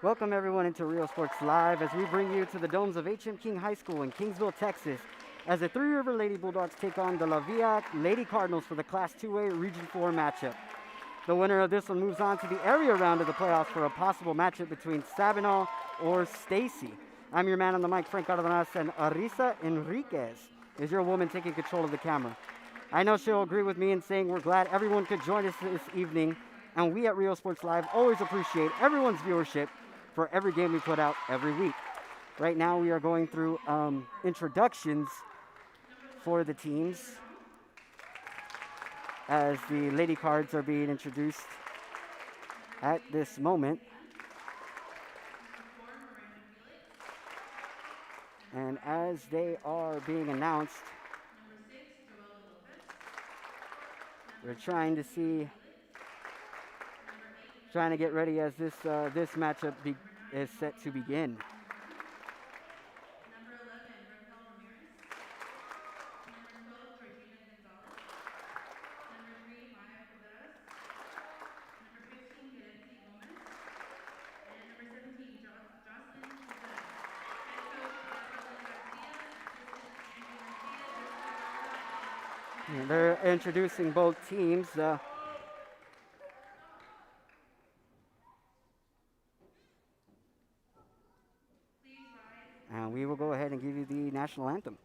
Welcome everyone into Real Sports Live as we bring you to the domes of H.M. King High School in Kingsville, Texas, as the Three River Lady Bulldogs take on the La Villa Lady Cardinals for the Class 2A Region 4 matchup. The winner of this one moves on to the area round of the playoffs for a possible matchup between Sabinal or Stacy. I'm your man on the mic, Frank Cardenas, and Arisa Enriquez is your woman taking control of the camera. I know she'll agree with me in saying we're glad everyone could join us this evening, and we at Real Sports Live always appreciate everyone's viewership for every game we put out every week. Right now we are going through introductions for the teams as the Lady Cards are being introduced at this moment. And as they are being announced, we're trying to get ready as this matchup is set to begin. And they're introducing both teams. And we will go ahead and give you the national anthem.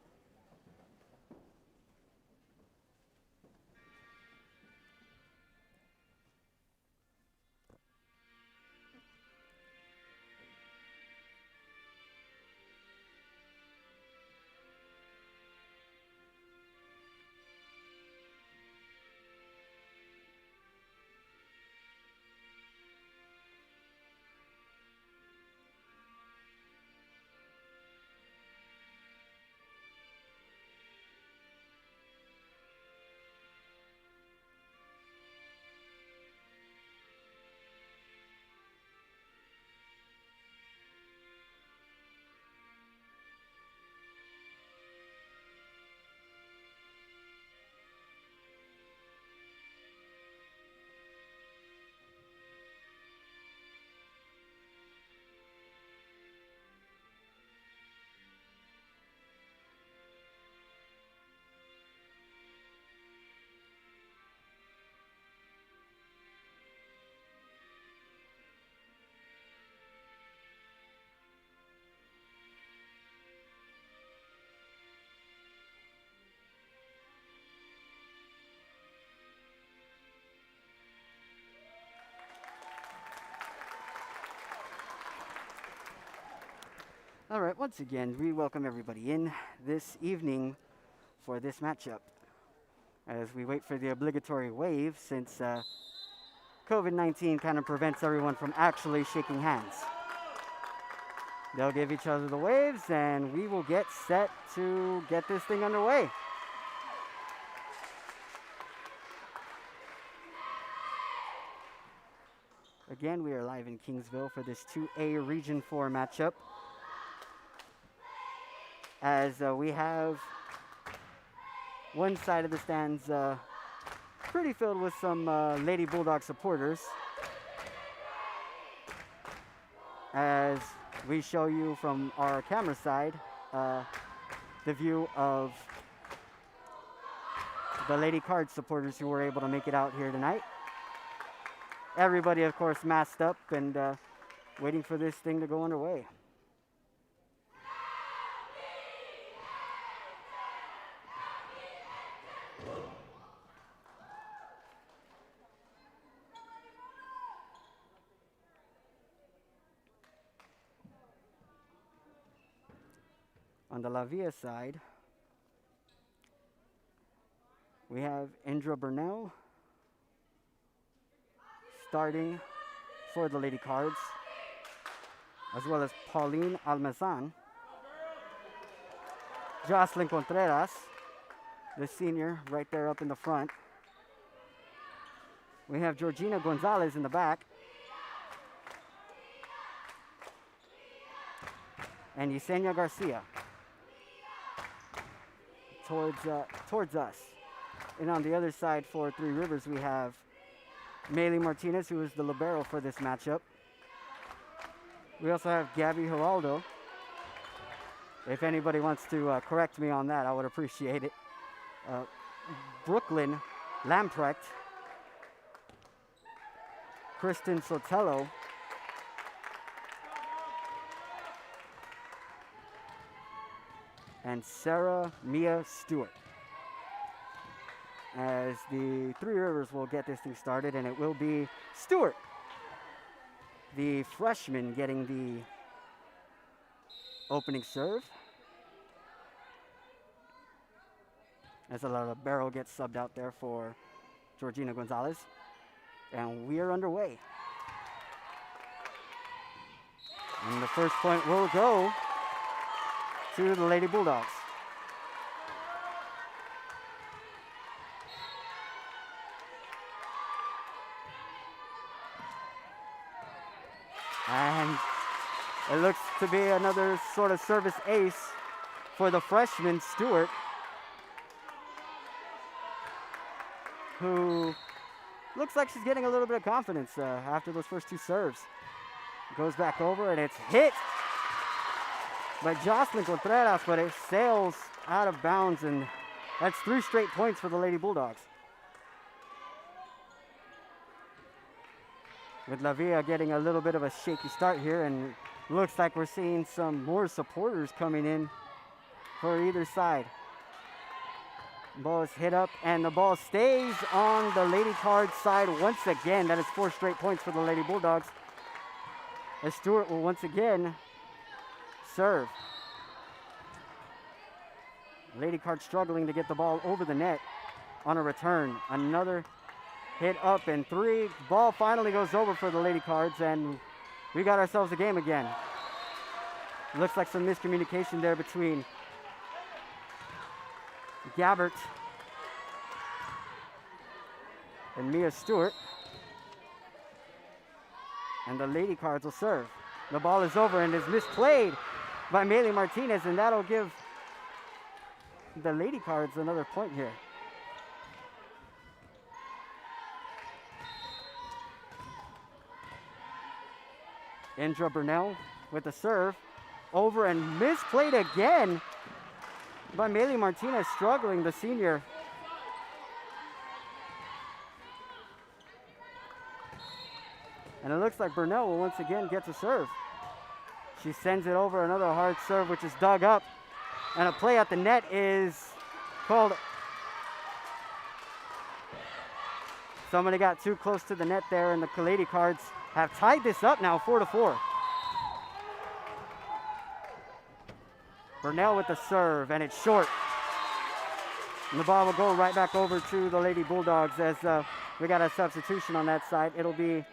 All right, once again, we welcome everybody in this evening for this matchup as we wait for the obligatory wave since COVID-19 kind of prevents everyone from actually shaking hands. They'll give each other the waves and we will get set to get this thing underway. Again, we are live in Kingsville for this 2A Region 4 matchup. As we have one side of the stands pretty filled with some Lady Bulldog supporters, as we show you from our camera side the view of the Lady Card supporters who were able to make it out here tonight. Everybody, of course, masked up and waiting for this thing to go underway. On the La Villa side, we have Indra Burnell starting for the Lady Cards, as well as Pauline Almazan, Jocelyn Contreras, the senior, right there up in the front. We have Georgina Gonzalez in the back, and Yesenia Garcia towards us. And on the other side for Three Rivers, we have Maylee Martinez, who is the libero for this matchup. We also have Gabby Geraldo. If anybody wants to correct me on that, I would appreciate it. Brooklyn Lamprecht, Kristen Sotelo, and Sarah Mia Stewart. As the Three Rivers will get this thing started, and it will be Stewart, the freshman, getting the opening serve. As a barrel gets subbed out there for Georgina Gonzalez. And we are underway. And the first point will go to the Lady Bulldogs. And it looks to be another sort of service ace for the freshman, Stewart, who looks like she's getting a little bit of confidence after those first two serves. Goes back over, and it's hit by Jocelyn Contreras, but it sails out of bounds, and that's 3 straight points for the Lady Bulldogs. With La Villa getting a little bit of a shaky start here, and looks like we're seeing some more supporters coming in for either side. Ball is hit up, and the ball stays on the Lady Cards side once again. That is 4 straight points for the Lady Bulldogs, as Stewart will once again serve. Lady Cards struggling to get the ball over the net on a return. Another hit up and 3. Ball finally goes over for the Lady Cards, and we got ourselves a game again. Looks like some miscommunication there between Gabbert and Mia Stewart. And the Lady Cards will serve. The ball is over and is misplayed by Meili Martinez, and that'll give the Lady Cards another point here. Indra Burnell with the serve. Over and misplayed again by Meili Martinez, struggling, the senior. And it looks like Burnell will once again get to serve. She sends it over, another hard serve, which is dug up. And a play at the net is called. Somebody got too close to the net there, and the Lady Cards have tied this up now 4-4. Burnell with the serve, and it's short. And the ball will go right back over to the Lady Bulldogs as we got a substitution on that side. It'll be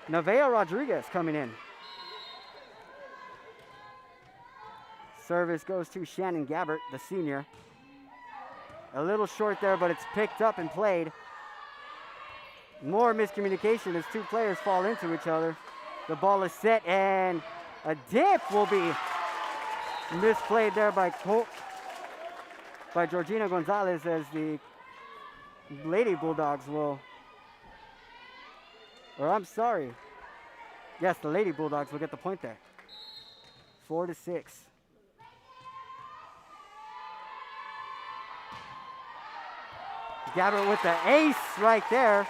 Nevaeh Rodriguez coming in. Service goes to Shannon Gabbert, the senior. A little short there, but it's picked up and played. More miscommunication as 2 players fall into each other. The ball is set, and a dip will be misplayed there by Georgina Gonzalez, as the Lady Bulldogs will, or I'm sorry. Yes, the Lady Bulldogs will get the point there. 4-6. Gabbert with the ace right there.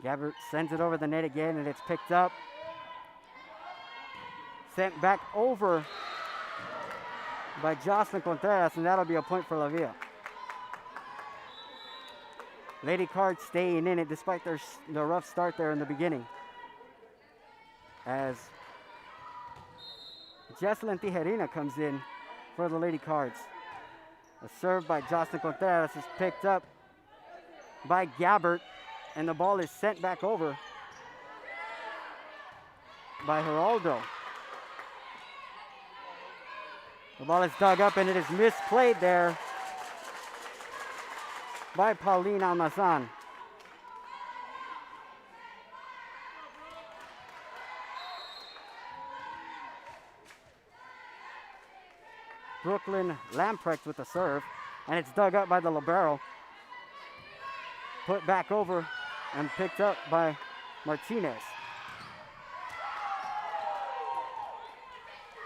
Gabbert sends it over the net again, and it's picked up. Sent back over by Jocelyn Contreras, and that'll be a point for La Villa. Lady Cards staying in it despite the rough start there in the beginning. As Jesselyn Tijerina comes in for the Lady Cards. A serve by Jocelyn Contreras is picked up by Gabbert, and the ball is sent back over by Geraldo. The ball is dug up, and it is misplayed there by Pauline Almazan. Brooklyn Lamprecht with the serve. And it's dug up by the libero. Put back over and picked up by Martinez.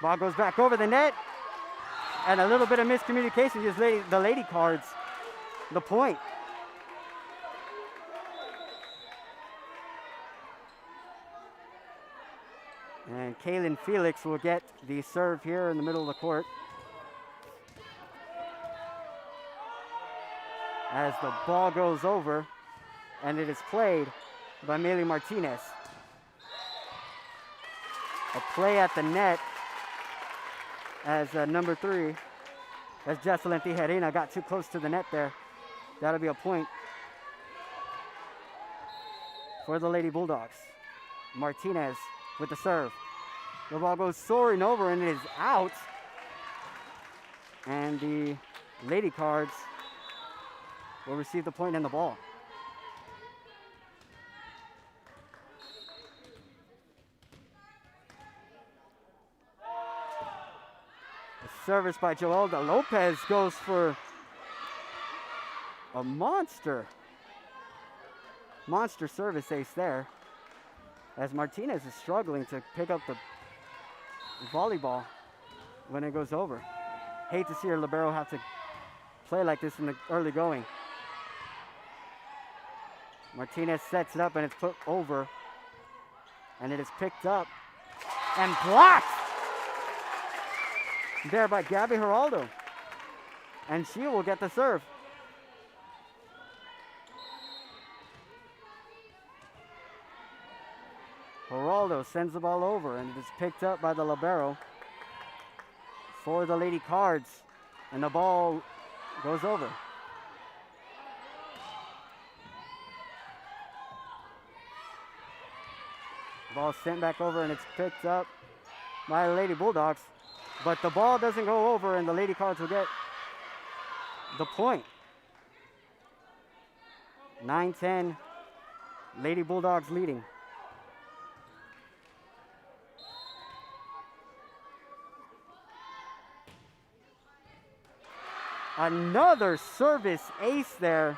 Ball goes back over the net. And a little bit of miscommunication gives the Lady Cards the point. And Kaylin Felix will get the serve here in the middle of the court. As the ball goes over, and it is played by Meli Martinez. A play at the net as number 3, as Jesselyn Tijerina got too close to the net there. That'll be a point for the Lady Bulldogs. Martinez with the serve. The ball goes soaring over and it is out. And the Lady Cards will receive the point and the ball. The service by Joelda Lopez goes for a monster service ace there, as Martinez is struggling to pick up the volleyball when it goes over. Hate to see her libero have to play like this in the early going. Martinez sets it up and it's put over, and it is picked up and blocked there by Gabby Geraldo, and she will get the serve. Geraldo sends the ball over, and it is picked up by the libero for the Lady Cards, and the ball goes over. Ball sent back over, and it's picked up by the Lady Bulldogs, but the ball doesn't go over, and the Lady Cards will get the point. 9-10, Lady Bulldogs leading. Another service ace there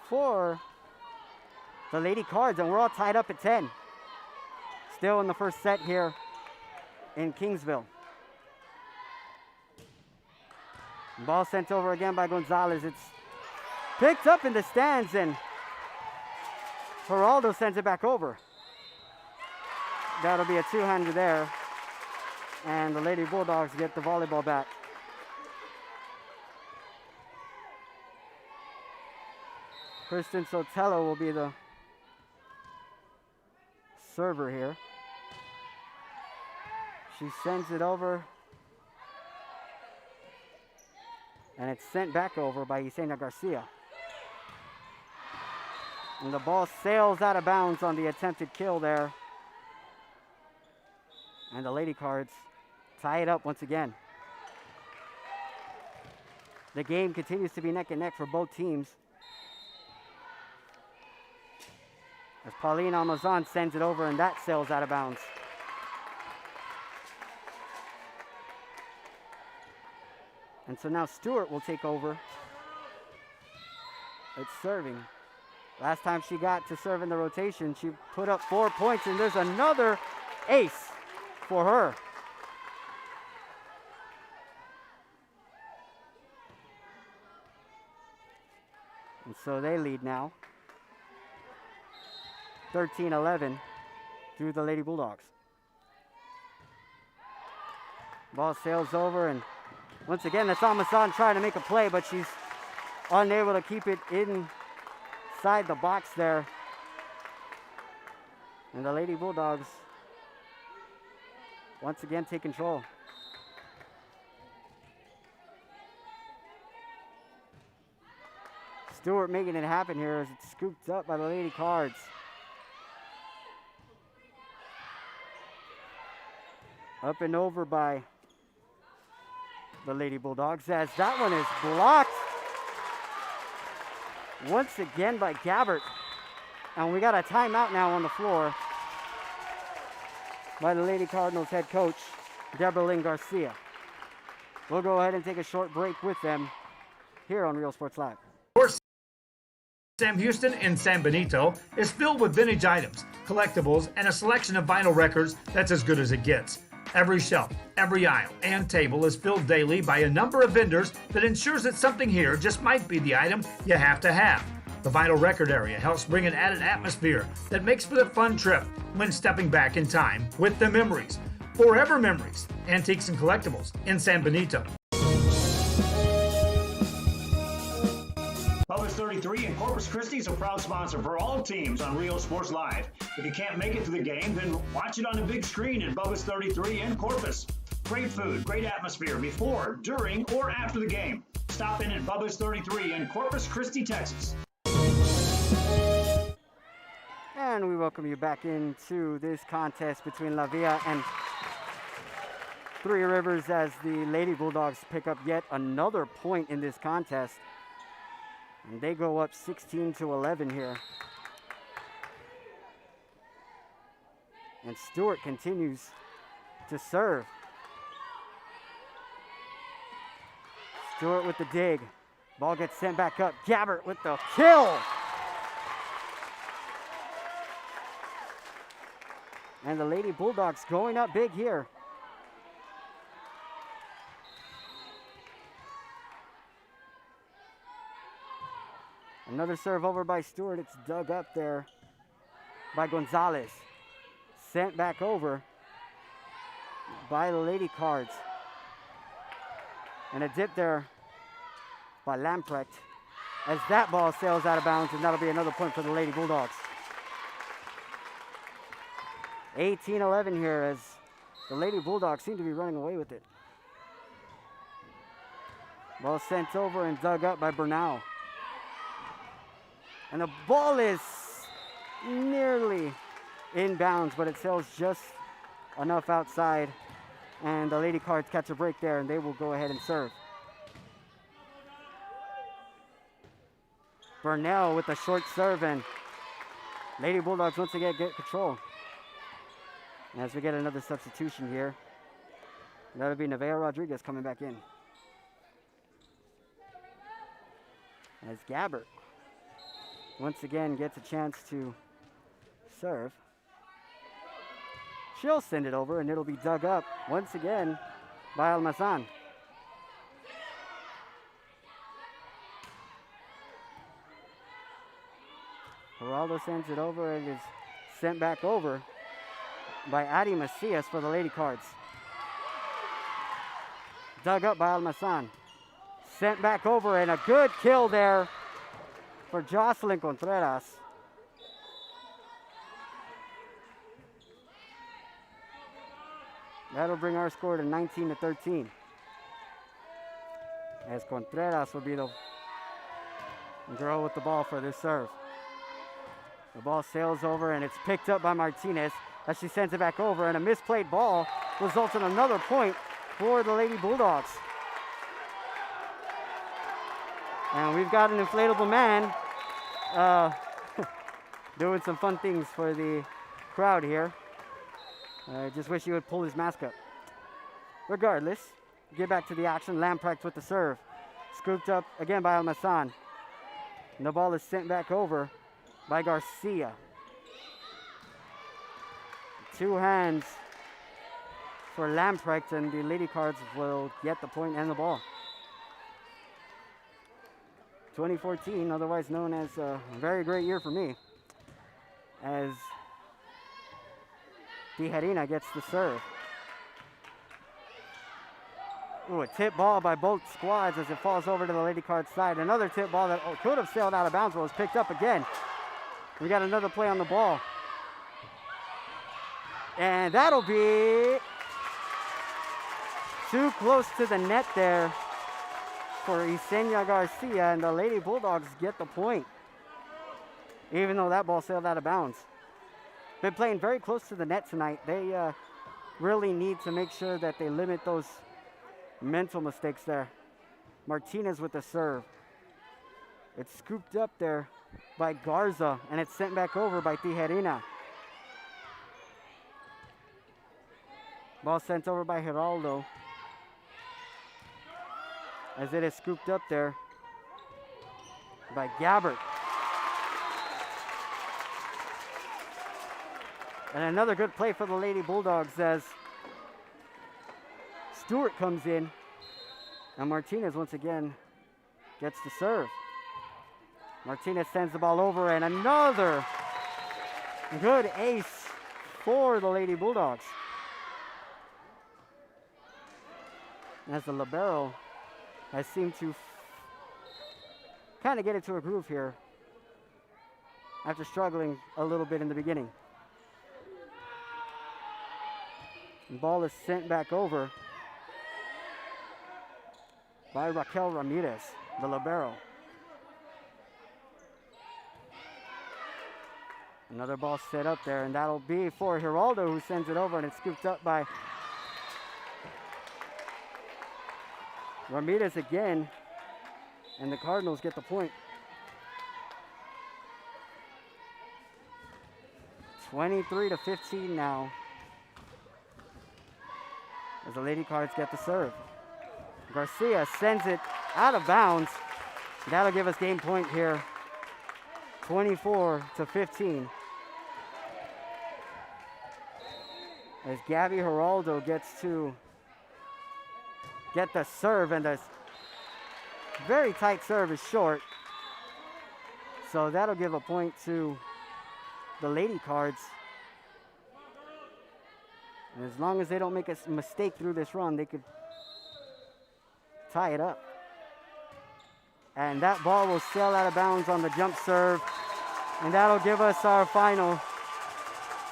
for the Lady Cards, and we're all tied up at 10. Still in the first set here in Kingsville. Ball sent over again by Gonzalez. It's picked up in the stands, and Geraldo sends it back over. That'll be a two-hander there, and the Lady Bulldogs get the volleyball back. Kristen Sotelo will be the server here. She sends it over, and it's sent back over by Yesenia Garcia. And the ball sails out of bounds on the attempted kill there. And the Lady Cards tie it up once again. The game continues to be neck and neck for both teams, as Pauline Almazan sends it over, and that sails out of bounds. And so now Stewart will take over. It's serving. Last time she got to serve in the rotation, she put up 4 points, and there's another ace for her. And so they lead now, 13-11 through the Lady Bulldogs. Ball sails over, and once again, that's Almazan trying to make a play, but she's unable to keep it inside the box there. And the Lady Bulldogs once again take control. Stewart making it happen here as it's scooped up by the Lady Cards. Up and over by the Lady Bulldogs, as that one is blocked once again by Gabbert. And we got a timeout now on the floor by the Lady Cardinals head coach. Deberlin Garcia. We'll go ahead and take a short break with them here on Real Sports Live. Sam Houston in San Benito is filled with vintage items, collectibles, and a selection of vinyl records that's as good as it gets. Every shelf, every aisle, and table is filled daily by a number of vendors that ensures that something here just might be the item you have to have. The vinyl record area helps bring an added atmosphere that makes for the fun trip when stepping back in time with the memories. Forever Memories, Antiques and Collectibles in San Benito. Bubba's 33 and Corpus Christi is a proud sponsor for all teams on Rio Sports Live. If you can't make it to the game, then watch it on the big screen at Bubba's 33 in Corpus. Great food, great atmosphere before, during, or after the game. Stop in at Bubba's 33 in Corpus Christi, Texas. And we welcome you back into this contest between La Villa and Three Rivers as the Lady Bulldogs pick up yet another point in this contest. And they go up 16-11 here. And Stewart continues to serve. Stewart with the dig. Ball gets sent back up. Gabbert with the kill. And the Lady Bulldogs going up big here. Another serve over by Stewart. It's dug up there by Gonzalez. Sent back over by the Lady Cards. And a dip there by Lamprecht as that ball sails out of bounds, and that'll be another point for the Lady Bulldogs. 18-11 here as the Lady Bulldogs seem to be running away with it. Ball sent over and dug up by Bernal. And the ball is nearly in bounds, but it sails just enough outside. And the Lady Cards catch a break there, and they will go ahead and serve. Burnell with a short serve, and Lady Bulldogs once again get control. As we get another substitution here, that'll be Nevaeh Rodriguez coming back in. As Gabbert once again gets a chance to serve. She'll send it over, and it'll be dug up once again by Almazan. Geraldo sends it over, and is sent back over by Adi Macias for the Lady Cards. Dug up by Almazan. Sent back over, and a good kill there for Jocelyn Contreras. That'll bring our score to 19-13. As Contreras will be the girl with the ball for this serve. The ball sails over, and it's picked up by Martinez as she sends it back over, and a misplayed ball results in another point for the Lady Bulldogs. And we've got an inflatable man doing some fun things for the crowd here. I just wish he would pull his mask up. Regardless, get back to the action. Lamprecht with the serve. Scooped up again by Almazan. And the ball is sent back over by Garcia. Two hands for Lamprecht, and the Lady Cards will get the point and the ball. 2014, otherwise known as a very great year for me, as Tijerina gets the serve. Ooh, a tip ball by both squads as it falls over to the Lady Cards side. Another tip ball that could have sailed out of bounds but was picked up again. We got another play on the ball. And that'll be too close to the net there for Yesenia Garcia, and the Lady Bulldogs get the point, even though that ball sailed out of bounds. Been playing very close to the net tonight. They really need to make sure that they limit those mental mistakes there. Martinez with the serve. It's scooped up there by Garza, and it's sent back over by Tijerina. Ball sent over by Geraldo. As it is scooped up there by Gabbert. And another good play for the Lady Bulldogs as Stewart comes in. And Martinez once again gets to serve. Martinez sends the ball over, and another good ace for the Lady Bulldogs. As the libero has seemed to kind of get into a groove here after struggling a little bit in the beginning. The ball is sent back over by Raquel Ramirez, the libero. Another ball set up there, and that'll be for Geraldo, who sends it over, and it's scooped up by Ramirez again, and the Cardinals get the point. 23-15 now, as the Lady Cards get the serve. Garcia sends it out of bounds. That'll give us game point here, 24-15. As Gabby Geraldo gets to get the serve, and the very tight serve is short. So that'll give a point to the Lady Cards. And as long as they don't make a mistake through this run, they could tie it up. And that ball will sail out of bounds on the jump serve. And that'll give us our final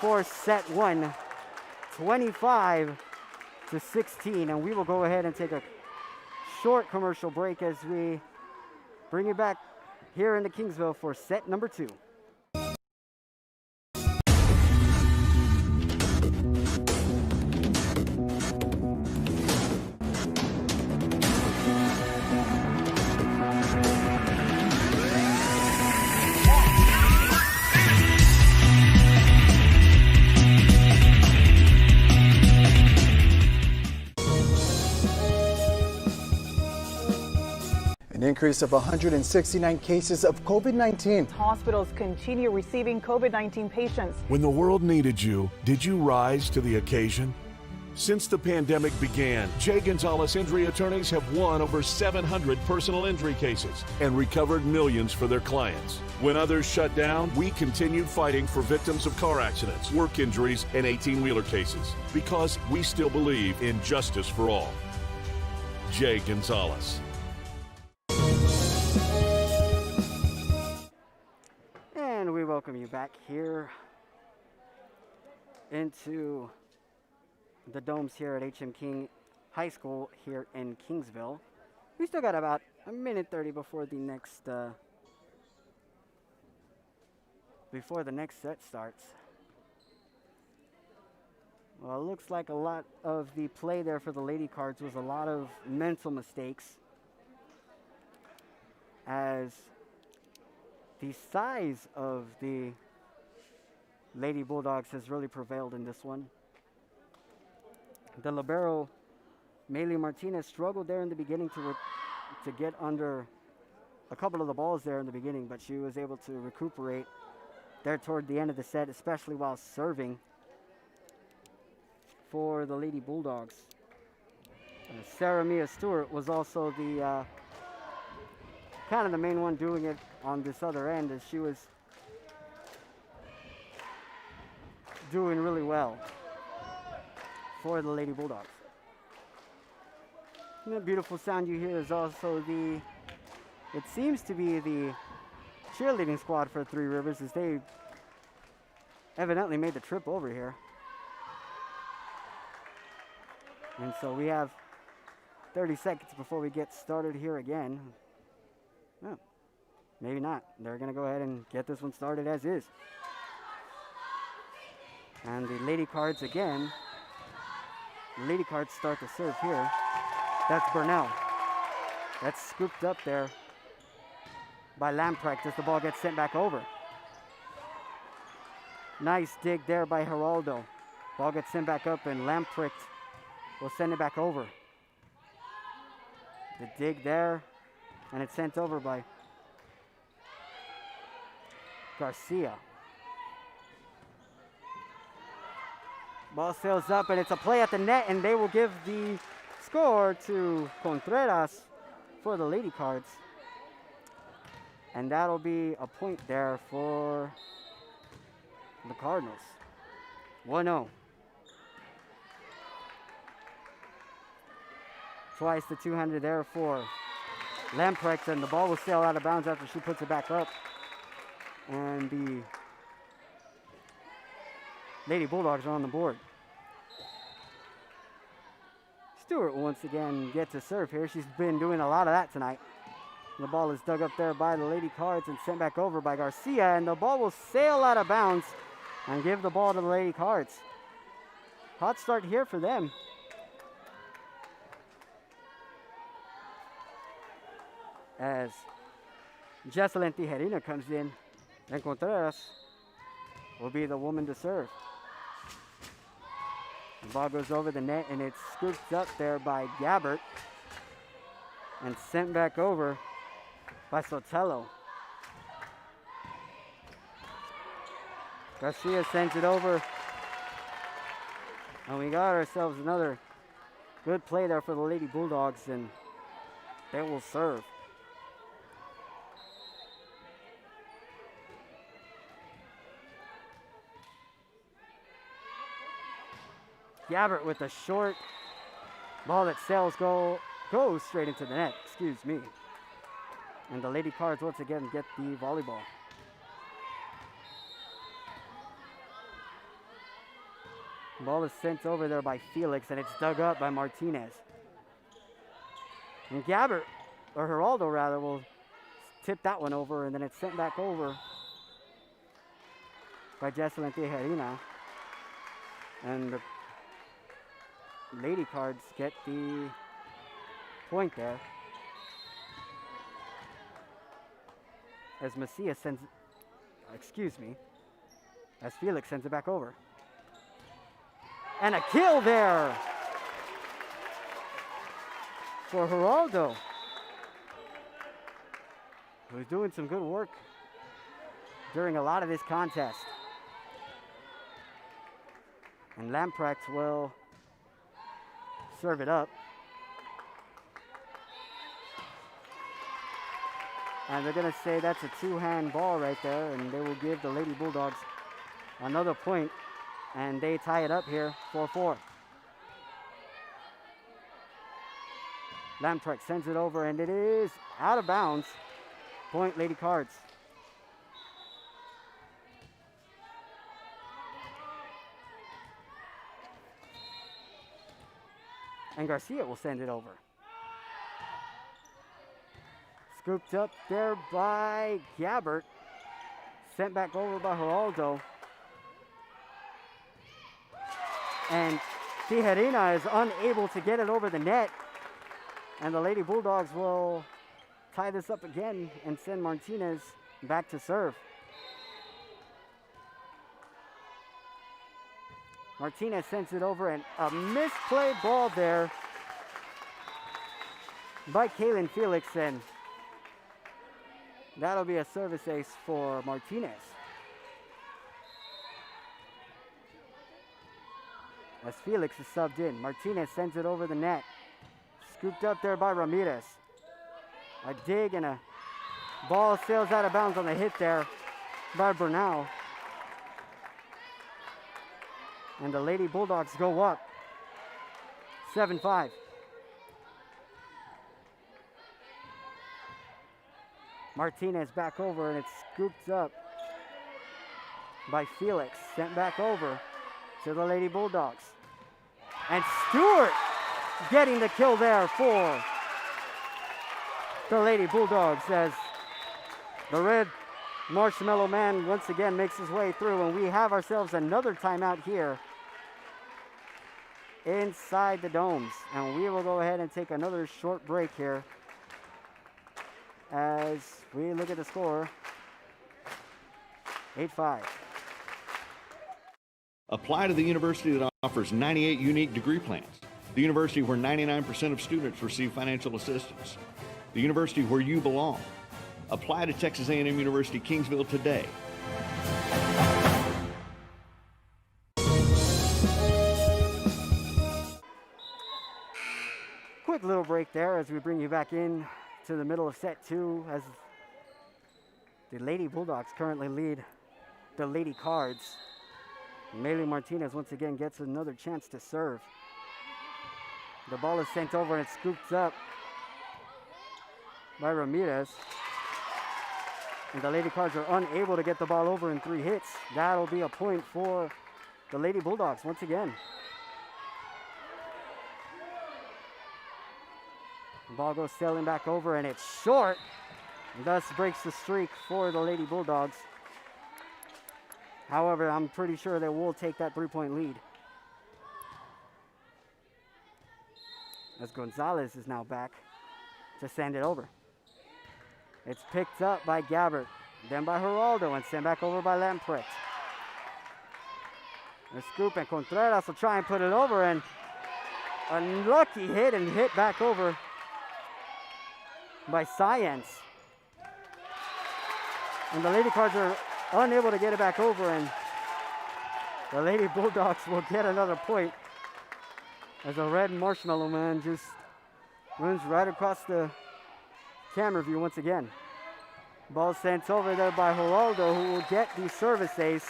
for set one, 25-16. And we will go ahead and take a short commercial break as we bring you back here into Kingsville for set number two. An increase of 169 cases of COVID-19. Hospitals continue receiving COVID-19 patients. When the world needed you, did you rise to the occasion? Since the pandemic began, Jay Gonzalez Injury Attorneys have won over 700 personal injury cases and recovered millions for their clients. When others shut down, we continued fighting for victims of car accidents, work injuries, and 18-wheeler cases because we still believe in justice for all. Jay Gonzalez. And we welcome you back here into the domes here at H.M. King High School here in Kingsville. We still got about a minute 30 before the next set starts. Well, it looks like a lot of the play there for the Lady Cards was a lot of mental mistakes, as the size of the Lady Bulldogs has really prevailed in this one. The libero, Maylee Martinez, struggled there in the beginning to get under a couple of the balls there in the beginning, but she was able to recuperate there toward the end of the set, especially while serving for the Lady Bulldogs. Sarah Mia Stewart was also the kind of the main one doing it on this other end, as she was doing really well for the Lady Bulldogs. And the beautiful sound you hear is also it seems to be the cheerleading squad for Three Rivers, as they evidently made the trip over here. And so we have 30 seconds before we get started here again. Oh, maybe not. They're going to go ahead and get this one started as is. And the Lady Cards again. The Lady Cards start to serve here. That's Burnell. That's scooped up there by Lamprecht as the ball gets sent back over. Nice dig there by Geraldo. Ball gets sent back up, and Lamprecht will send it back over. The dig there, and it's sent over by Garcia. Ball sails up, and it's a play at the net, and they will give the score to Contreras for the Lady Cards. And that'll be a point there for the Cardinals. 1-0. Twice the two-hander there for Lamprecht, and the ball will sail out of bounds after she puts it back up. And the Lady Bulldogs are on the board. Stewart will once again get to serve here. She's been doing a lot of that tonight. The ball is dug up there by the Lady Cards and sent back over by Garcia, and the ball will sail out of bounds and give the ball to the Lady Cards. Hot start here for them. As Jesselyn Tijerina comes in, and Contreras will be the woman to serve. The ball goes over the net, and it's scooped up there by Gabbert and sent back over by Sotelo. Garcia sends it over, and we got ourselves another good play there for the Lady Bulldogs, and they will serve. Gabbert with a short ball that sails goes straight into the net, excuse me. And the Lady Cards once again get the volleyball. Ball is sent over there by Felix, and it's dug up by Martinez. And Gabbert, or Geraldo rather, will tip that one over, and then it's sent back over by Jesselyn Tijerina. And the Lady Cards get the point there. As Macias sends, as Felix sends it back over. And a kill there for Geraldo, who's doing some good work during a lot of this contest. And Lamprecht will serve it up. And they're going to say that's a two-hand ball right there, and they will give the Lady Bulldogs another point, and they tie it up here, 4-4. Lamprecht sends it over, and it is out of bounds. Point, Lady Cards. And Garcia will send it over. Scooped up there by Gabbert. Sent back over by Geraldo. And Tijerina is unable to get it over the net. And the Lady Bulldogs will tie this up again and send Martinez back to serve. Martinez sends it over, and a misplayed ball there by Kaylin Felix, and that'll be a service ace for Martinez. As Felix is subbed in, Martinez sends it over the net. Scooped up there by Ramirez. A dig and a ball sails out of bounds on the hit there by Bernal. And the Lady Bulldogs go up 7-5. Martinez back over, and it's scooped up by Felix. Sent back over to the Lady Bulldogs. And Stewart getting the kill there for the Lady Bulldogs, as the red Marshmallow Man once again makes his way through, and we have ourselves another timeout here inside the domes. And we will go ahead and take another short break here as we look at the score. 8-5. Apply to the university that offers 98 unique degree plans. The university where 99% of students receive financial assistance. The university where you belong. Apply to Texas A&M University Kingsville today. Quick little break there as we bring you back in to the middle of set 2 as the Lady Bulldogs currently lead the Lady Cards. Meli Martinez once again gets another chance to serve. The ball is sent over and scooped up by Ramirez. And the Lady Cards are unable to get the ball over in 3 hits. That'll be a point for the Lady Bulldogs once again. The ball goes sailing back over and it's short. And thus breaks the streak for the Lady Bulldogs. However, I'm pretty sure they will take that 3-point lead. As Gonzalez is now back to send it over. It's picked up by Gabbard, then by Geraldo, and sent back over by Lamprecht. The scoop and Contreras will try and put it over, and a lucky hit and hit back over by Science. And the Lady Cards are unable to get it back over, and the Lady Bulldogs will get another point as a red marshmallow man just runs right across the camera view once again. Ball sent over there by Geraldo, who will get the service ace.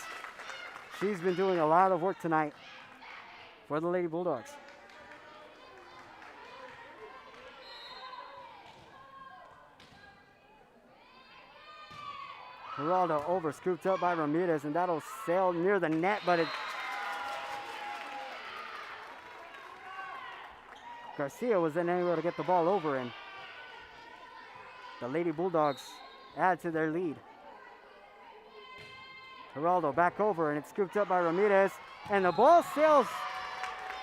She's been doing a lot of work tonight for the Lady Bulldogs. Geraldo over, scooped up by Ramirez, and that'll sail near the net, but it... Garcia was then able to get the ball over, and the Lady Bulldogs add to their lead. Geraldo back over, and it's scooped up by Ramirez, and the ball sails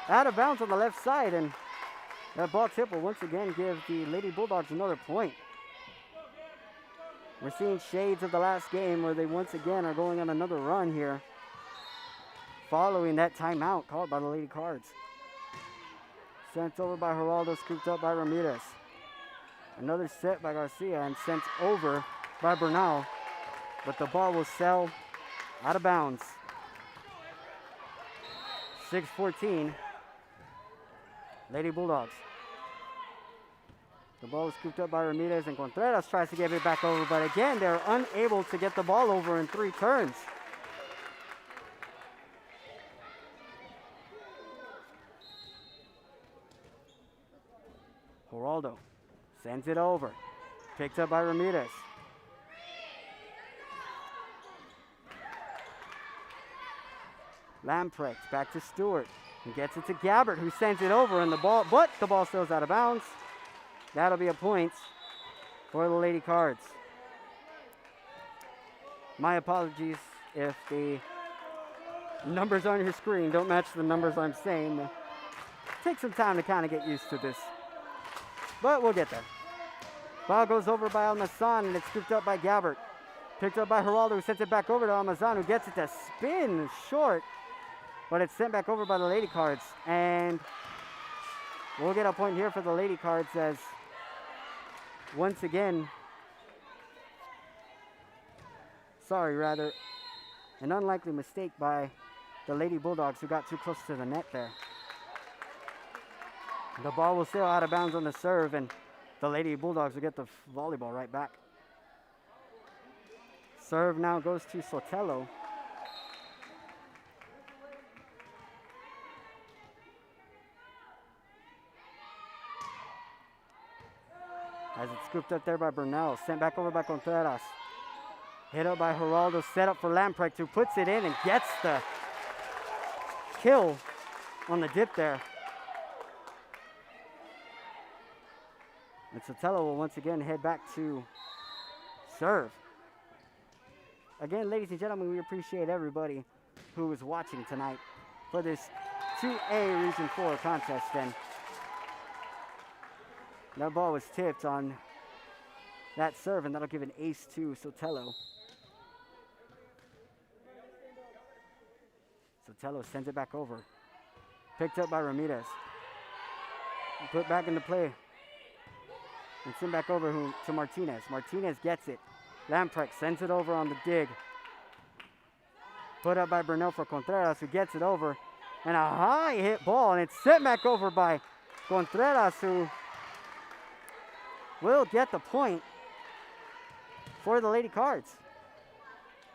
out of bounds on the left side, and that ball tip will once again give the Lady Bulldogs another point. We're seeing shades of the last game where they once again are going on another run here following that timeout called by the Lady Cards. Sent over by Geraldo, scooped up by Ramirez. Another set by Garcia and sent over by Bernal, but the ball will sail out of bounds. 6-14, Lady Bulldogs. The ball is scooped up by Ramirez, and Contreras tries to get it back over, but again, they're unable to get the ball over in 3 turns. Geraldo sends it over. Picked up by Ramirez. Lamprecht back to Stewart. He gets it to Gabbard, who sends it over, and the ball sails out of bounds. That'll be a point for the Lady Cards. My apologies if the numbers on your screen don't match the numbers I'm saying. Take some time to kind of get used to this, but we'll get there. Ball goes over by Almazan, and it's scooped up by Gabbard. Picked up by Geraldo, who sends it back over to Almazan, who gets it to spin short, but it's sent back over by the Lady Cards. And we'll get a point here for the Lady Cards as once again, an unlikely mistake by the Lady Bulldogs, who got too close to the net there. The ball will sail out of bounds on the serve, and the Lady Bulldogs will get the volleyball right back. Serve now goes to Sotelo. As it's scooped up there by Bernal, sent back over by Contreras. Hit up by Geraldo, set up for Lamprecht, who puts it in and gets the kill on the dip there. And Sotelo will once again head back to serve. Again, ladies and gentlemen, we appreciate everybody who is watching tonight for this 2A Region 4 contest. And that ball was tipped on that serve, and that'll give an ace to Sotelo. Sotelo sends it back over. Picked up by Ramirez. Put back into play. And send back over to Martinez. Martinez gets it. Lamprecht sends it over on the dig. Put up by Bernal for Contreras, who gets it over. And a high hit ball, and it's sent back over by Contreras, who will get the point for the Lady Cards.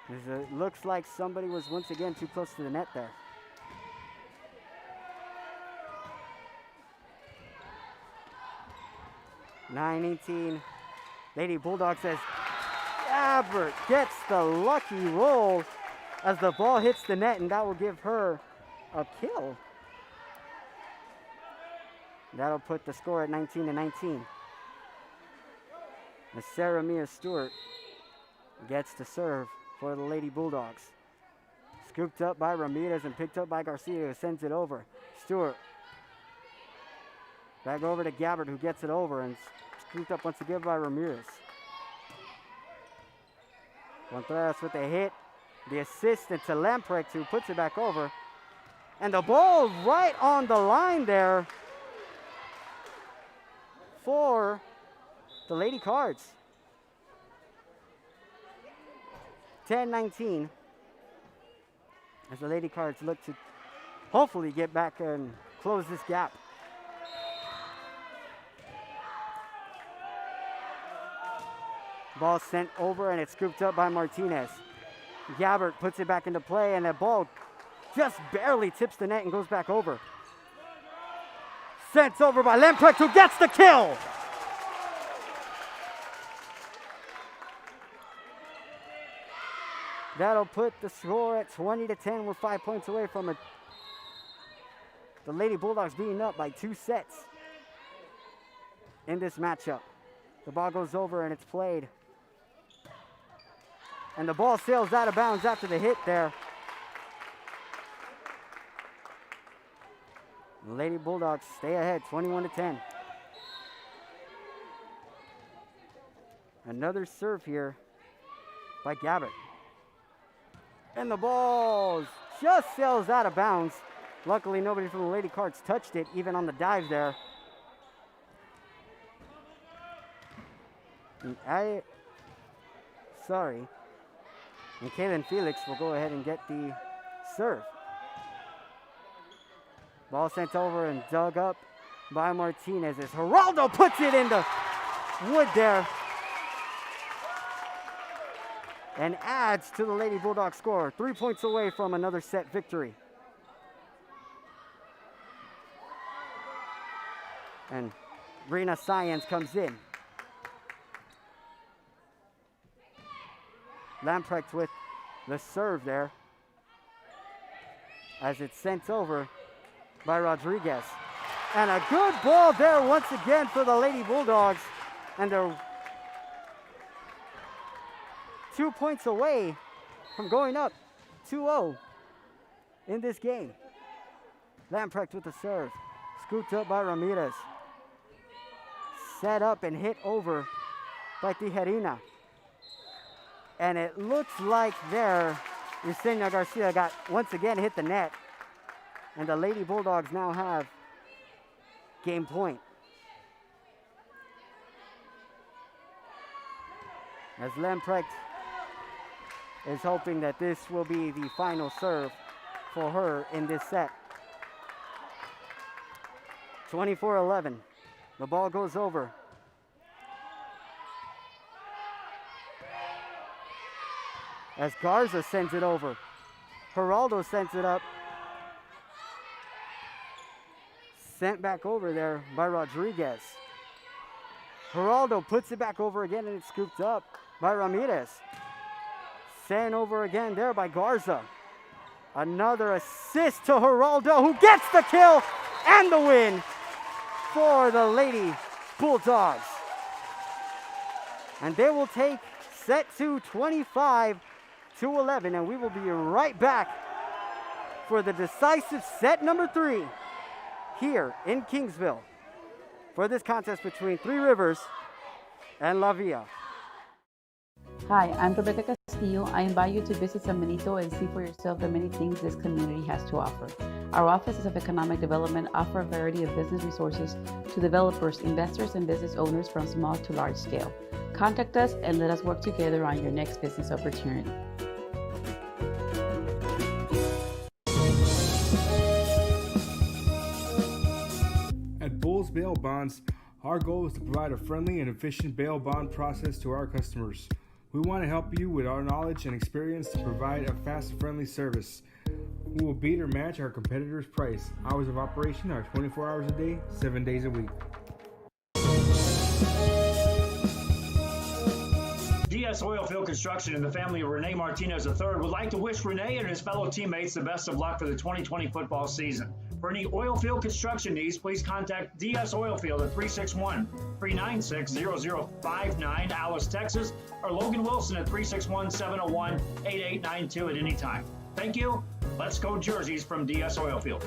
It looks like somebody was once again too close to the net there. (9-18). Lady Bulldogs says Gabbert gets the lucky roll as the ball hits the net, and that will give her a kill. That'll put the score at 19-19. As Sarah Mia Stewart gets to serve for the Lady Bulldogs. Scooped up by Ramirez and picked up by Garcia, who sends it over. Stewart. Back over to Gabbert, who gets it over, and scooped up once again by Ramirez. Contreras with a hit. The assist to Lamprecht, who puts it back over. And the ball right on the line there for the Lady Cards. 10-19. As the Lady Cards look to hopefully get back and close this gap. Ball sent over, and it's scooped up by Martinez. Gabbert puts it back into play, and the ball just barely tips the net and goes back over. Sent over by Lamprecht, who gets the kill. That'll put the score at 20-10. We're 5 points away from the Lady Bulldogs being up by 2 sets in this matchup. The ball goes over and it's played. And the ball sails out of bounds after the hit there. The Lady Bulldogs stay ahead, 21-10. Another serve here by Gabbert. And the ball just sails out of bounds. Luckily, nobody from the Lady Cards touched it, even on the dive there. And Kaylin Felix will go ahead and get the serve. Ball sent over and dug up by Martinez as Geraldo puts it in the wood there and adds to the Lady Bulldog score. 3 points away from another set victory. And Rena Science comes in. Lamprecht with the serve there as it's sent over by Rodriguez. And a good ball there once again for the Lady Bulldogs. And they're 2 points away from going up 2-0 in this game. Lamprecht with the serve. Scooped up by Ramirez. Set up and hit over by Tijerina. And it looks like there, Yesenia Garcia got once again hit the net. And the Lady Bulldogs now have game point. As Lamprecht is hoping that this will be the final serve for her in this set. 24-11. The ball goes over. As Garza sends it over. Geraldo sends it up. Sent back over there by Rodriguez. Geraldo puts it back over again, and it's scooped up by Ramirez. Sent over again there by Garza. Another assist to Geraldo, who gets the kill and the win for the Lady Bulldogs. And they will take set 2, 25-11, and we will be right back for the decisive set number 3 here in Kingsville for this contest between Three Rivers and La Villa. Hi, I'm Rebecca Castillo. I invite you to visit San Benito and see for yourself the many things this community has to offer. Our offices of economic development offer a variety of business resources to developers, investors, and business owners from small to large scale. Contact us and let us work together on your next business opportunity. At Bulls Bail Bonds, our goal is to provide a friendly and efficient bail bond process to our customers. We want to help you with our knowledge and experience to provide a fast and friendly service. We will beat or match our competitors' price. Hours of operation are 24 hours a day, 7 days a week. DS Oilfield Construction and the family of Rene Martinez III would like to wish Rene and his fellow teammates the best of luck for the 2020 football season. For any oilfield construction needs, please contact DS Oilfield at 361-396-0059, Alice, Texas, or Logan Wilson at 361-701-8892 at any time. Thank you. Let's go jerseys from DS Oilfield.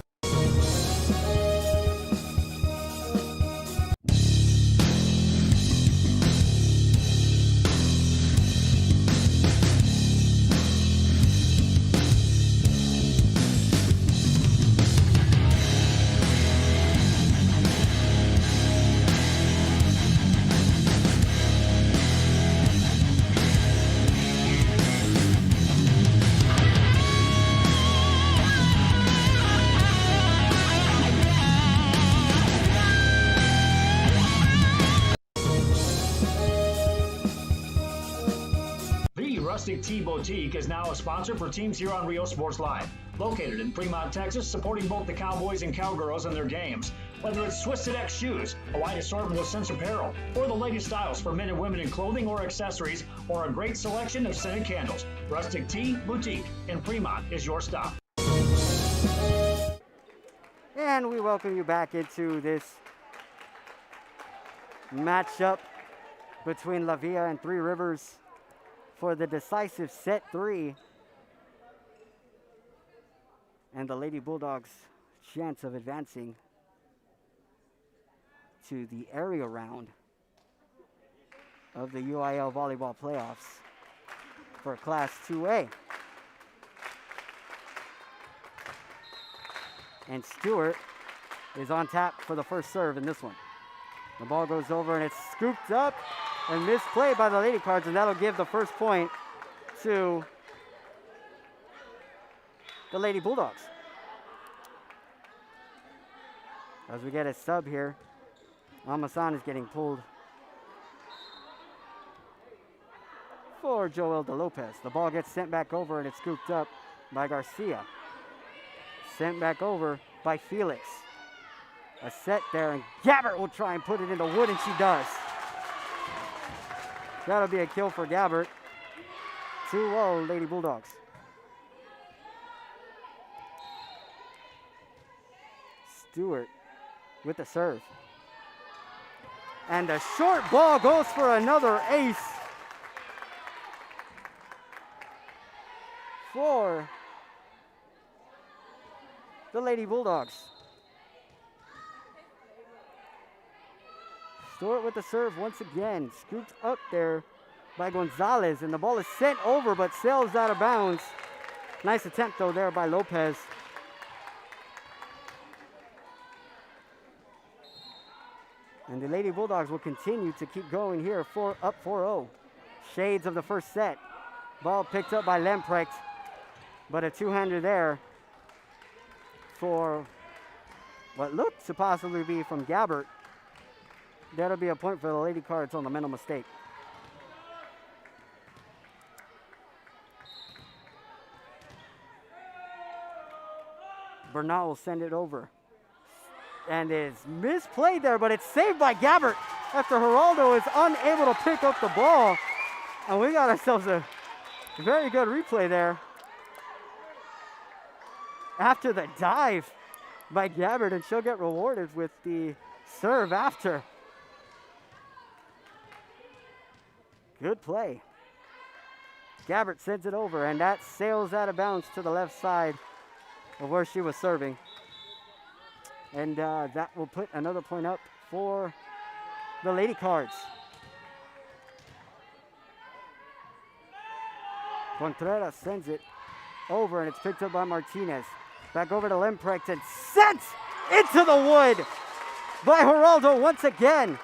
Rustic Tea Boutique is now a sponsor for teams here on Rio Sports Live. Located in Fremont, Texas, supporting both the Cowboys and Cowgirls in their games. Whether it's Twisted X shoes, a wide assortment of Sense apparel, or the latest styles for men and women in clothing or accessories, or a great selection of scented candles, Rustic Tea Boutique in Fremont is your stop. And we welcome you back into this matchup between La Villa and Three Rivers for the decisive set 3 and the Lady Bulldogs' chance of advancing to the area round of the UIL volleyball playoffs for Class 2A. And Stewart is on tap for the first serve in this one. The ball goes over and it's scooped up and misplayed by the Lady Cards, and that'll give the first point to the Lady Bulldogs. As we get a sub here, Amasan is getting pulled for Joel De Lopez. The ball gets sent back over and it's scooped up by Garcia. Sent back over by Felix. A set there, and Gabbert will try and put it in the wood, and she does. That'll be a kill for Gabbert. 2-0 Lady Bulldogs. Stewart with the serve. And the short ball goes for another ace for the Lady Bulldogs. Stewart with the serve once again. Scooped up there by Gonzalez, and the ball is sent over but sails out of bounds. Nice attempt though there by Lopez. And the Lady Bulldogs will continue to keep going here, up 4-0. Shades of the first set. Ball picked up by Lemprecht, but a two-hander there for what looked to possibly be from Gabbert. That'll be a point for the Lady Cards on the mental mistake. Bernal will send it over. And it's misplayed there, but it's saved by Gabbert after Geraldo is unable to pick up the ball. And we got ourselves a very good replay there. After the dive by Gabbert, and she'll get rewarded with the serve after. Good play. Gabbert sends it over, and that sails out of bounds to the left side of where she was serving. And that will put another point up for the Lady Cards. Contreras sends it over, and it's picked up by Martinez. Back over to Lemprecht and sent into the wood by Geraldo once again.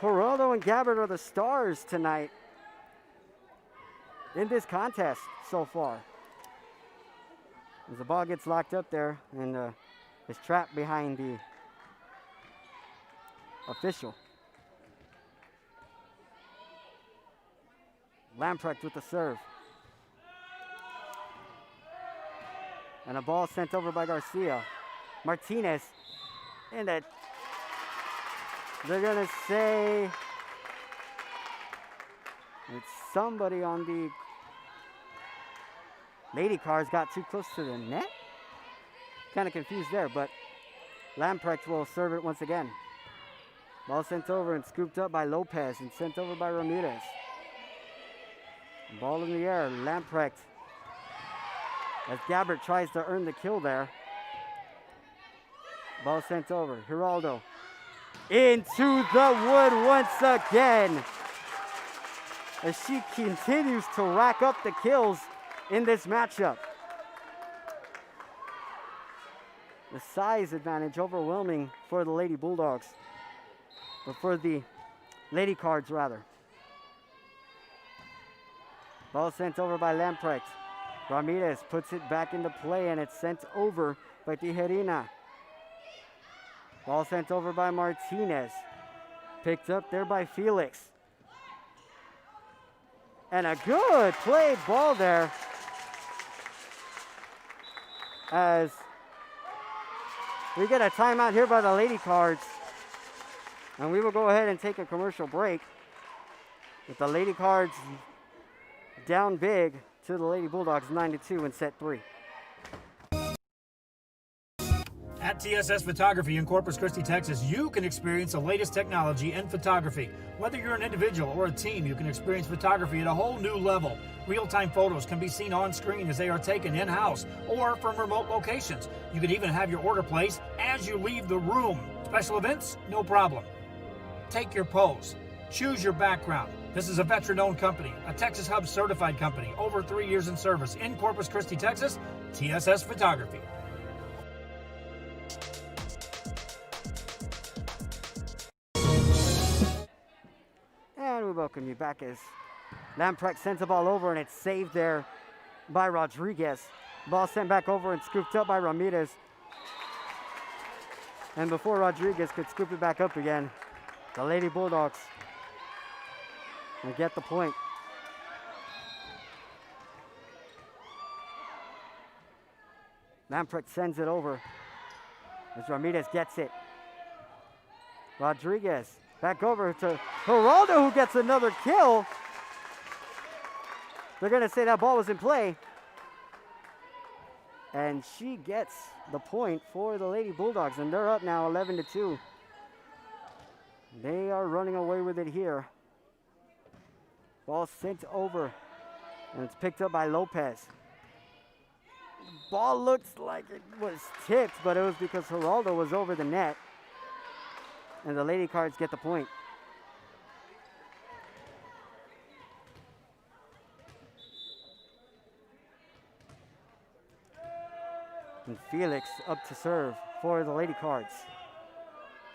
Geraldo and Gabbard are the stars tonight in this contest so far. As the ball gets locked up there and is trapped behind the official. Lamprecht with the serve. And a ball sent over by Garcia. Martinez. And they're going to say it's somebody on the Lady Cards got too close to the net. Kind of confused there, but Lamprecht will serve it once again. Ball sent over and scooped up by Lopez and sent over by Ramirez. Ball in the air, Lamprecht. As Gabbard tries to earn the kill there. Ball sent over, Geraldo. Into the wood once again. As she continues to rack up the kills in this matchup. The size advantage overwhelming for the Lady Bulldogs. Or for the Lady Cards, rather. Ball sent over by Lamprecht. Ramirez puts it back into play, and it's sent over by Tijerina. Ball sent over by Martinez. Picked up there by Felix. And a good play ball there. As we get a timeout here by the Lady Cards. And we will go ahead and take a commercial break. With the Lady Cards down big to the Lady Bulldogs 9-2 in set 3. At TSS Photography in Corpus Christi, Texas, you can experience the latest technology in photography. Whether you're an individual or a team, you can experience photography at a whole new level. Real-time photos can be seen on screen as they are taken in-house or from remote locations. You can even have your order placed as you leave the room. Special events? No problem. Take your pose. Choose your background. This is a veteran-owned company, a Texas Hub certified company, over 3 years in service in Corpus Christi, Texas, TSS Photography. And we welcome you back as Lamprecht sends the ball over, and it's saved there by Rodriguez. Ball sent back over and scooped up by Ramirez. And before Rodriguez could scoop it back up again, the Lady Bulldogs will get the point. Lamprecht sends it over as Ramirez gets it. Rodriguez back over to Geraldo, who gets another kill. They're going to say that ball was in play. And she gets the point for the Lady Bulldogs, and they're up now 11-2. They are running away with it here. Ball sent over, and it's picked up by Lopez. Ball looks like it was tipped, but it was because Geraldo was over the net. And the Lady Cards get the point. And Felix up to serve for the Lady Cards.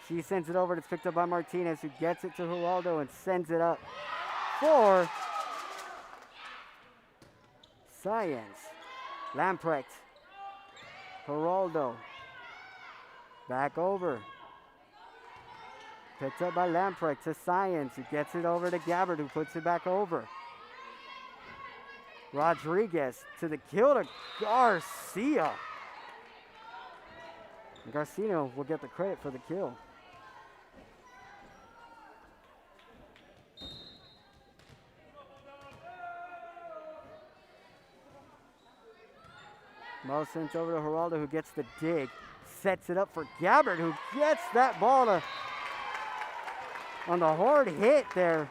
She sends it over. It's picked up by Martinez, who gets it to Geraldo and sends it up for Science. Lamprecht. Geraldo. Back over. Picked up by Lamprecht to Science, who gets it over to Gabbard, who puts it back over. Rodriguez to the kill to Garcia. And Garcia will get the credit for the kill. Ball sent over to Geraldo, who gets the dig. Sets it up for Gabbard, who gets that ball to, on the hard hit there.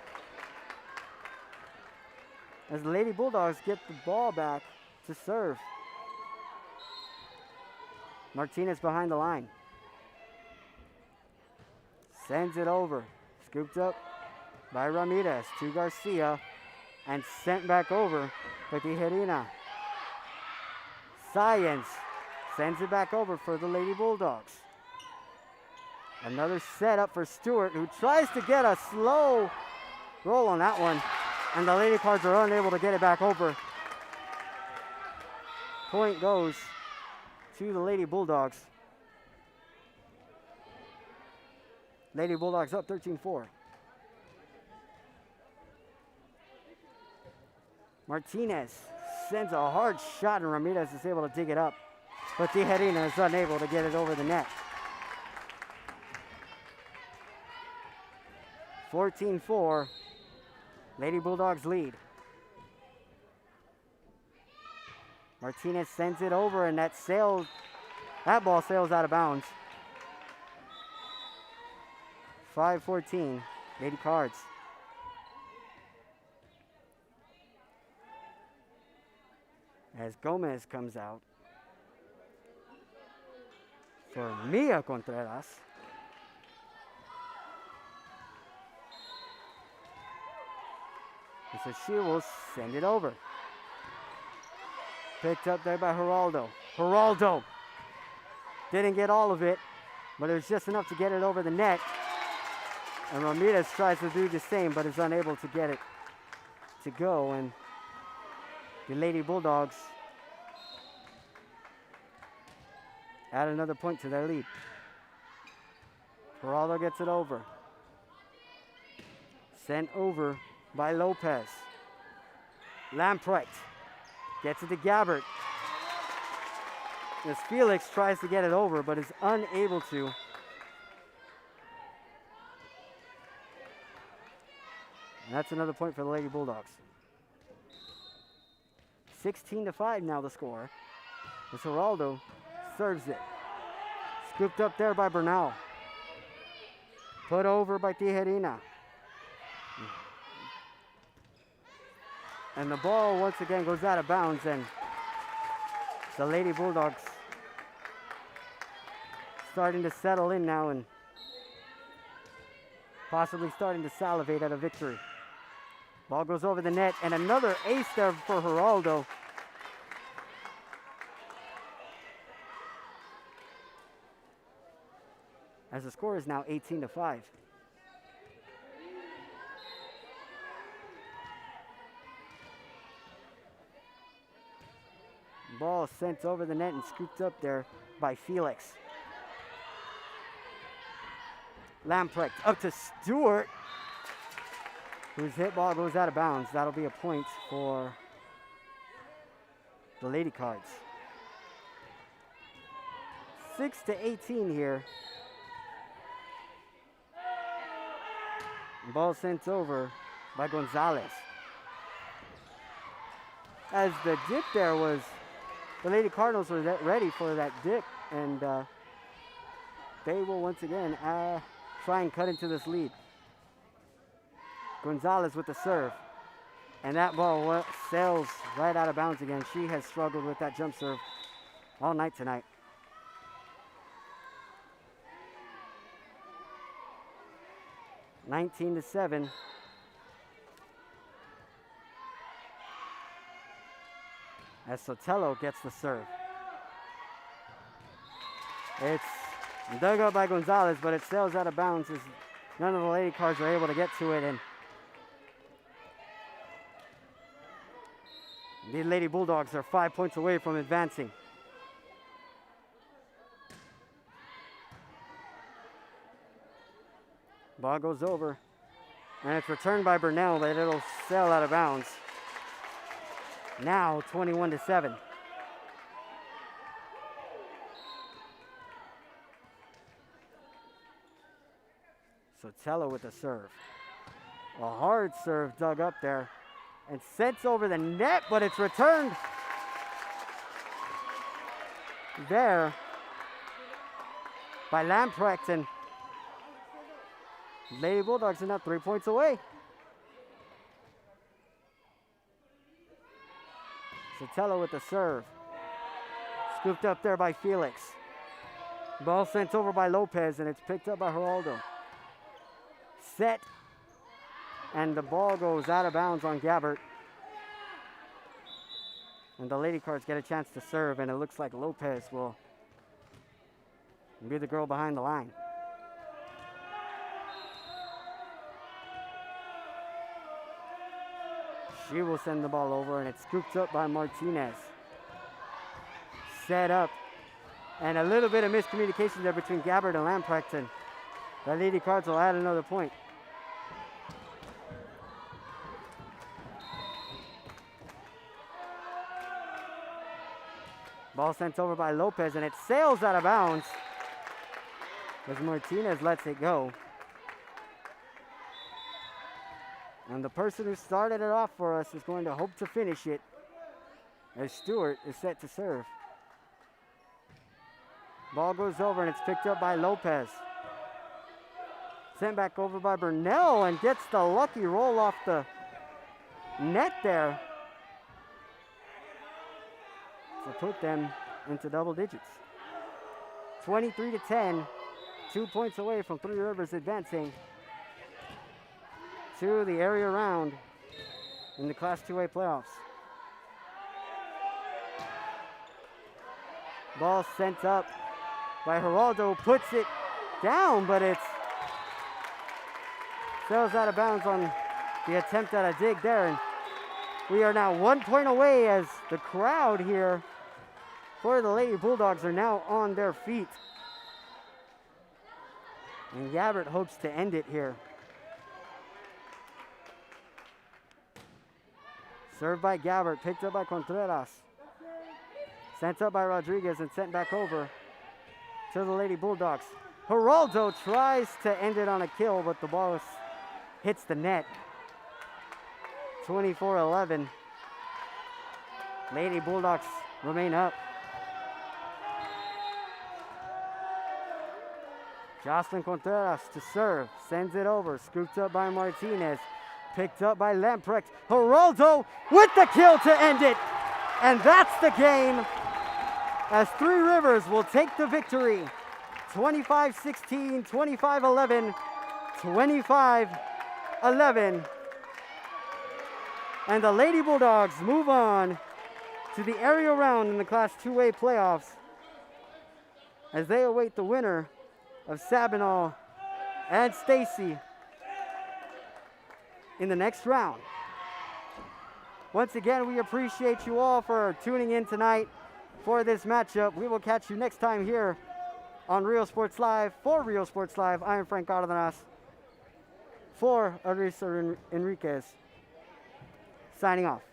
As the Lady Bulldogs get the ball back to serve. Martinez behind the line. Sends it over. Scooped up by Ramirez to Garcia. and sent back over by Tijerina. Science sends it back over for the Lady Bulldogs. Another setup for Stewart, who tries to get a slow roll on that one, and the Lady Cards are unable to get it back over. Point goes to the Lady Bulldogs. Lady Bulldogs up 13-4. Martinez sends a hard shot, and Ramirez is able to dig it up, but Tijerina is unable to get it over the net. 14-4, Lady Bulldogs lead. Martinez sends it over, and that ball sails out of bounds. 5-14, Lady Cards. As Gomez comes out for Mia Contreras. And so she will send it over. Picked up there by Geraldo. Geraldo didn't get all of it, but it was just enough to get it over the net. And Ramirez tries to do the same, but is unable to get it to go. And the Lady Bulldogs add another point to their lead. Geraldo gets it over. Sent over by Lopez. Lamprecht gets it to Gabbert. As Felix tries to get it over, but is unable to. And that's another point for the Lady Bulldogs. 16-5 now the score. As Geraldo serves it. Scooped up there by Bernal. Put over by Tijerina. And the ball once again goes out of bounds, and the Lady Bulldogs starting to settle in now and possibly starting to salivate at a victory. Ball goes over the net, and another ace there for Geraldo. As the score is now 18-5. Ball sent over the net and scooped up there by Felix. Lamprecht up to Stewart, whose hit ball goes out of bounds. That'll be a point for the Lady Cards. 6-18 here. Ball sent over by Gonzalez. As the dip there was, the Lady Cardinals were ready for that dip, and they will once again try and cut into this lead. Gonzalez with the serve, and that ball sails right out of bounds again. She has struggled with that jump serve all night tonight. (19-7). As Sotelo gets the serve. It's dug up by Gonzalez, but it sails out of bounds as none of the Lady Cards are able to get to it, and the Lady Bulldogs are 5 points away from advancing. Ball goes over, and it's returned by Burnell, but it'll sail out of bounds. Now 21-7. Sotelo with the serve. A hard serve dug up there and sent over the net, but it's returned there by Lamprecht, and Lady Bulldogs are now 3 points away. Sotelo with the serve. Scooped up there by Felix. Ball sent over by Lopez, and it's picked up by Geraldo. Set, and the ball goes out of bounds on Gabbert. And the Lady Cards get a chance to serve, and it looks like Lopez will be the girl behind the line. She will send the ball over, and it's scooped up by Martinez. Set up. And a little bit of miscommunication there between Gabbard and Lamprecht, and the Lady Cards will add another point. Ball sent over by Lopez, and it sails out of bounds as Martinez lets it go. And the person who started it off for us is going to hope to finish it as Stewart is set to serve. Ball goes over, and it's picked up by Lopez. Sent back over by Burnell, and gets the lucky roll off the net there to put them into double digits. 23-10, 2 points away from Three Rivers advancing to the area round in the Class 2A playoffs. Ball sent up by Geraldo, puts it down, but it's sails out of bounds on the attempt at a dig there. And we are now 1 point away as the crowd here for the Lady Bulldogs are now on their feet. And Gabbard hopes to end it here. Served by Gabbard, picked up by Contreras. Sent up by Rodriguez and sent back over to the Lady Bulldogs. Geraldo tries to end it on a kill, but the ball hits the net. 24-11. Lady Bulldogs remain up. Jocelyn Contreras to serve, sends it over, scooped up by Martinez, picked up by Lamprecht. Geraldo with the kill to end it. And that's the game as Three Rivers will take the victory. 25-16, 25-11, 25-11. And the Lady Bulldogs move on to the area round in the Class 2A playoffs as they await the winner of Sabinal and Stacy in the next round. Once again, we appreciate you all for tuning in tonight for this matchup. We will catch you next time here on Real Sports Live. For Real Sports Live, I am Frank Cardenas. For Arisa Enriquez, signing off.